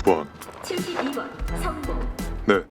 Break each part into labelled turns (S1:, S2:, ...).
S1: 69번.
S2: 72번 성공.
S1: 네.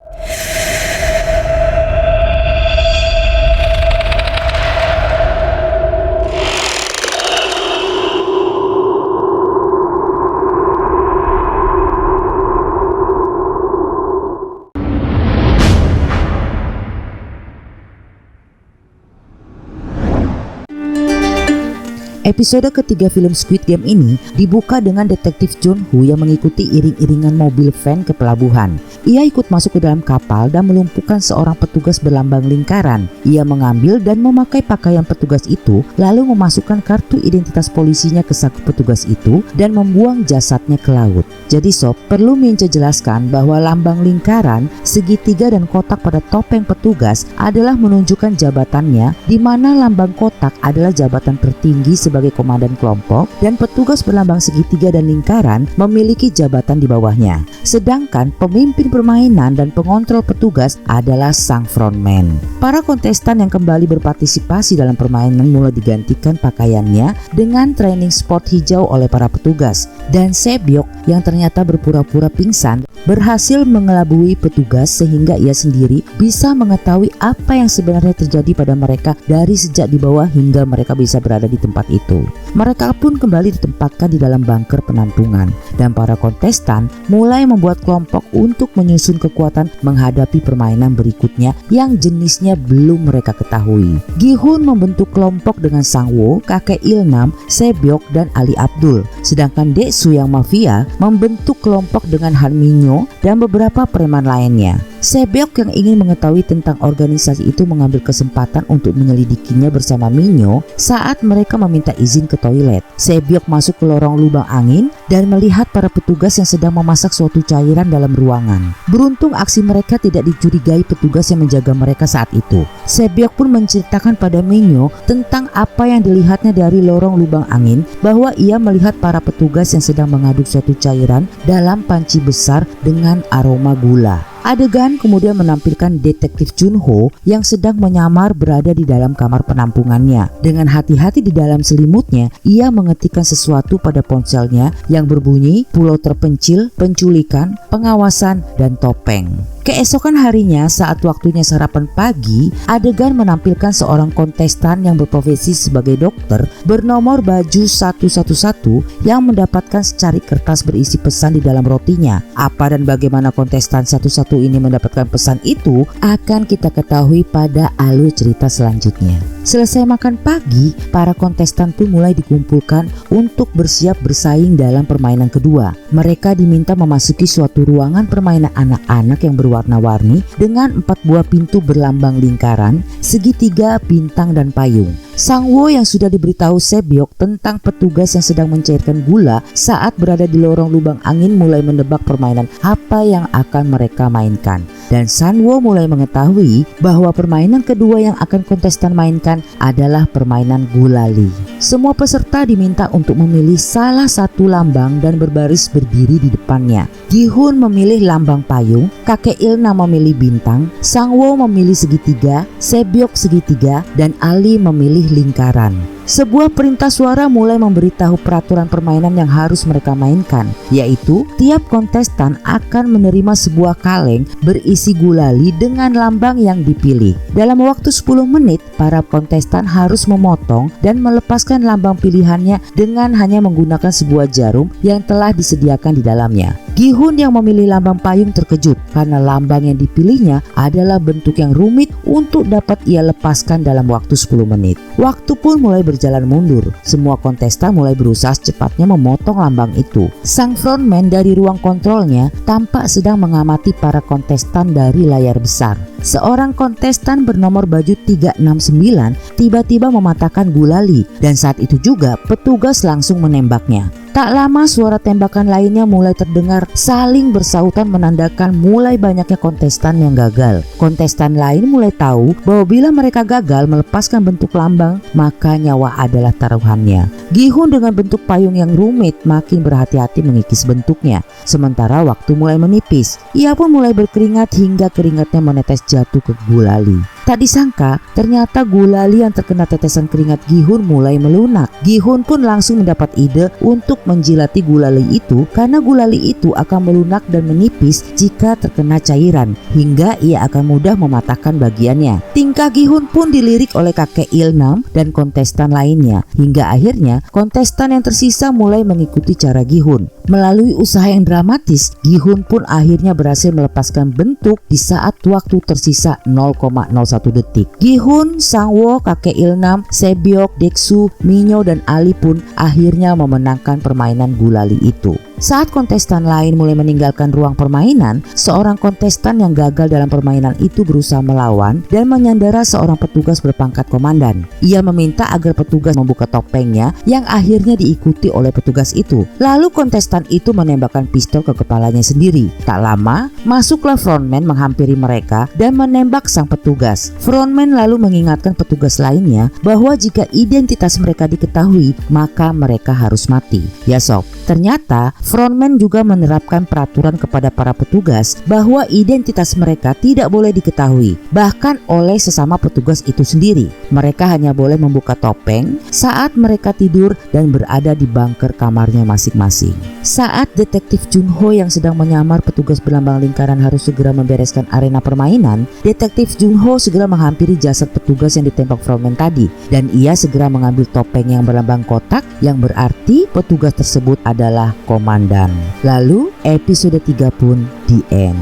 S3: Episode ketiga film Squid Game ini dibuka dengan detektif John Woo yang mengikuti iring-iringan mobil van ke pelabuhan. Ia ikut masuk ke dalam kapal dan melumpuhkan seorang petugas berlambang lingkaran. Ia mengambil dan memakai pakaian petugas itu, lalu memasukkan kartu identitas polisinya ke saku petugas itu dan membuang jasadnya ke laut. Jadi sob, perlu Mince jelaskan bahwa lambang lingkaran, segitiga dan kotak pada topeng petugas adalah menunjukkan jabatannya, di mana lambang kotak adalah jabatan tertinggi sebagai komandan kelompok dan petugas berlambang segitiga dan lingkaran memiliki jabatan di bawahnya. Sedangkan pemimpin permainan dan pengontrol petugas adalah sang frontman. Para kontestan yang kembali berpartisipasi dalam permainan mulai digantikan pakaiannya dengan training sport hijau oleh para petugas, dan Sebyok yang ternyata berpura-pura pingsan berhasil mengelabui petugas sehingga ia sendiri bisa mengetahui apa yang sebenarnya terjadi pada mereka dari sejak di bawah hingga mereka bisa berada di tempat itu. Mereka pun kembali ditempatkan di dalam bunker penampungan dan para kontestan mulai membuat kelompok untuk menyusun kekuatan menghadapi permainan berikutnya yang jenisnya belum mereka ketahui. Gi-hun membentuk kelompok dengan Sang-woo, kakek Ilnam, Sebyok dan Ali Abdul. Sedangkan Dek-su yang mafia membentuk kelompok dengan Han Minyo dan beberapa preman lainnya. Sebyok yang ingin mengetahui tentang organisasi itu mengambil kesempatan untuk menyelidikinya bersama Minyo saat mereka meminta izin ke toilet. Sebyok masuk ke lorong lubang angin dan melihat para petugas yang sedang memasak suatu cairan dalam ruangan. Beruntung aksi mereka tidak dicurigai petugas yang menjaga mereka saat itu. Sebyok pun menceritakan pada Minyo tentang apa yang dilihatnya dari lorong lubang angin, bahwa ia melihat para petugas yang sedang mengaduk suatu cairan dalam panci besar dengan aroma gula. Adegan kemudian menampilkan detektif Junho yang sedang menyamar berada di dalam kamar penampungannya. Dengan hati-hati di dalam selimutnya, ia mengetikkan sesuatu pada ponselnya yang berbunyi pulau terpencil, penculikan, pengawasan, dan topeng. Keesokan harinya saat waktunya sarapan pagi, adegan menampilkan seorang kontestan yang berprofesi sebagai dokter bernomor baju 111 yang mendapatkan secari kertas berisi pesan di dalam rotinya. Apa dan bagaimana kontestan 11 ini mendapatkan pesan itu akan kita ketahui pada alur cerita selanjutnya. Selesai makan pagi, para kontestan pun mulai dikumpulkan untuk bersiap bersaing dalam permainan kedua. Mereka diminta memasuki suatu ruangan permainan anak-anak yang berwarna-warni dengan 4 buah pintu berlambang lingkaran, segitiga, bintang, dan payung. Sang-woo yang sudah diberitahu Sebyok tentang petugas yang sedang mencairkan gula saat berada di lorong lubang angin mulai menebak permainan apa yang akan mereka mainkan. Dan San-woo mulai mengetahui bahwa permainan kedua yang akan kontestan mainkan adalah permainan gulali. Semua peserta diminta untuk memilih salah satu lambang dan berbaris berdiri di depannya. Gi-hun memilih lambang payung, kakek Ilna memilih bintang, Sang-woo memilih segitiga, Sebyok segitiga, dan Ali memilih lingkaran. Sebuah perintah suara mulai memberitahu peraturan permainan yang harus mereka mainkan, yaitu tiap kontestan akan menerima sebuah kaleng berisi gulali dengan lambang yang dipilih. Dalam waktu 10 menit, para kontestan harus memotong dan melepaskan lambang pilihannya dengan hanya menggunakan sebuah jarum yang telah disediakan di dalamnya. Gi-hun yang memilih lambang payung terkejut karena lambang yang dipilihnya adalah bentuk yang rumit untuk dapat ia lepaskan dalam waktu 10 menit. Waktu pun mulai berjalan mundur. Semua kontestan mulai berusaha secepatnya memotong lambang itu. Sang frontman dari ruang kontrolnya tampak sedang mengamati para kontestan dari layar besar. Seorang kontestan bernomor baju 369 tiba-tiba mematahkan gulali dan saat itu juga petugas langsung menembaknya. Tak lama suara tembakan lainnya mulai terdengar saling bersautan menandakan mulai banyaknya kontestan yang gagal. Kontestan lain mulai tahu bahwa bila mereka gagal melepaskan bentuk lambang, maka nyawa adalah taruhannya. Gi-hun dengan bentuk payung yang rumit makin berhati-hati mengikis bentuknya. Sementara waktu mulai menipis, ia pun mulai berkeringat hingga keringatnya menetes jatuh ke gulali. Tak disangka, ternyata gulali yang terkena tetesan keringat Gi-hun mulai melunak. Gi-hun pun langsung mendapat ide untuk menjilati gulali itu karena gulali itu akan melunak dan menipis jika terkena cairan, hingga ia akan mudah mematahkan bagiannya. Tingkah Gi-hun pun dilirik oleh kakek Il-nam dan kontestan lainnya, hingga akhirnya kontestan yang tersisa mulai mengikuti cara Gi-hun. Melalui usaha yang dramatis, Gi-hun pun akhirnya berhasil melepaskan bentuk di saat waktu tersisa 0,01 detik. Gi-hun, Sang-woo, kakek Il-nam, Sebyok, Deksu, Minyo dan Ali pun akhirnya memenangkan permainan gulali itu. Saat kontestan lain mulai meninggalkan ruang permainan, seorang kontestan yang gagal dalam permainan itu berusaha melawan dan menyandara seorang petugas berpangkat komandan. Ia meminta agar petugas membuka topengnya yang akhirnya diikuti oleh petugas itu. Lalu kontestan itu menembakkan pistol ke kepalanya sendiri. Tak lama, masuklah frontman menghampiri mereka dan menembak sang petugas. Frontman lalu mengingatkan petugas lainnya bahwa jika identitas mereka diketahui, maka mereka harus mati. Ya sob, ternyata frontman juga menerapkan peraturan kepada para petugas bahwa identitas mereka tidak boleh diketahui, bahkan oleh sesama petugas itu sendiri. Mereka hanya boleh membuka topeng saat mereka tidur dan berada di bunker kamarnya masing-masing. Saat detektif Junho yang sedang menyamar petugas berlambang lingkaran harus segera membereskan arena permainan, detektif Junho segera menghampiri jasad petugas yang ditembak frontman tadi, dan ia segera mengambil topeng yang berlambang kotak yang berarti petugas tersebut adalah komandan. Lalu episode 3 pun di end.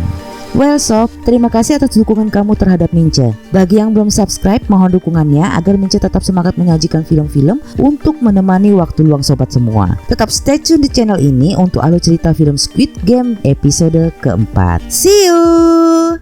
S3: Well sob, terima kasih atas dukungan kamu terhadap Mince. Bagi yang belum subscribe, mohon dukungannya agar Mince tetap semangat menyajikan film-film untuk menemani waktu luang sobat semua. Tetap stay tune di channel ini untuk alur cerita film Squid Game episode keempat. See you!